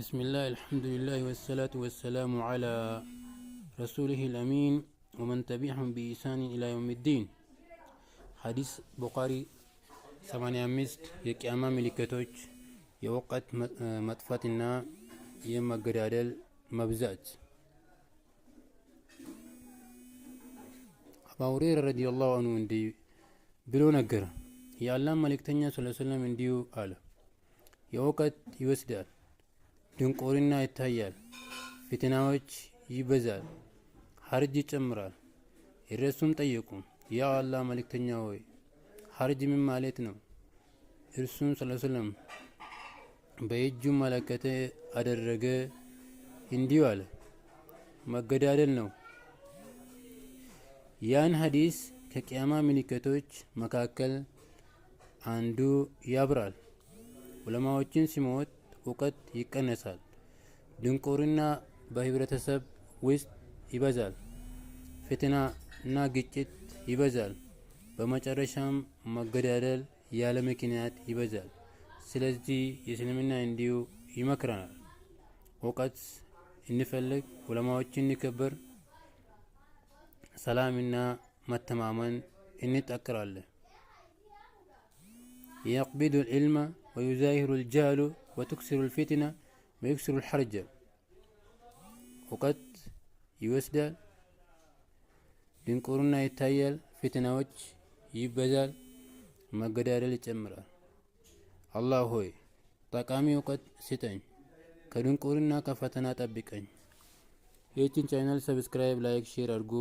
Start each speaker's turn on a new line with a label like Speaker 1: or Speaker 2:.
Speaker 1: بسم الله الحمد لله والصلاة والسلام على رسوله الأمين ومن تبعهم بإحسان إلى يوم الدين. حديث بخاري 85 የቂያማ ምልክቶች የወቀት መጥፋትና የመገዳደል መብዛት። አቡ ሁረይራ ረዲየላሁ ዐንሁ እንዲህ ብሎ ነገረ። የአላህ መልእክተኛ ሰለላሁ ዐለይሂ ወሰለም እንዲሁ አለ፣ የወቀት ይወስዳል፣ ድንቁርና ይታያል፣ ፊትናዎች ይበዛል፣ ሀርጅ ይጨምራል። እርሱም ጠየቁ፣ ያ አላህ መልእክተኛ ሆይ ሀርጅ ምን ማለት ነው? እርሱም ሰለላሁ ዐለይሂ ወሰለም በእጁ መለከት አደረገ እንዲሁ አለ፣ መገዳደል ነው። ያን ሐዲስ ከቂያማ ምልክቶች መካከል አንዱ ያብራል። ዑለማዎችን ሲሞት እውቀት ይቀነሳል፣ ድንቁርና በህብረተሰብ ውስጥ ይበዛል፣ ፍትና እና ግጭት ይበዛል፣ በመጨረሻም መገዳደል ያለ ምክንያት ይበዛል። ስለዚህ የእስልምና እንዲሁ ይመክረናል፣ እውቀት እንፈልግ፣ ዑለማዎችን እንከብር፣ ሰላምና መተማመን እንጠቅራለን። يقبض العلم ويزاهر الجهل وتكسر الفتنة ويكسر الحرج። እውቀት ይወስዳል፣ ድንቁርና ይታያል፣ ፊትናዎች ይበዛል፣ መገዳደል ይጨምራል። አላህ ሆይ ጠቃሚ እውቀት ስጠኝ፣ ከድንቁርና ከፈተና ጠብቀኝ። ይህችን ቻናል ሰብስክራይብ፣ ላይክ፣ ሼር አድርጉ።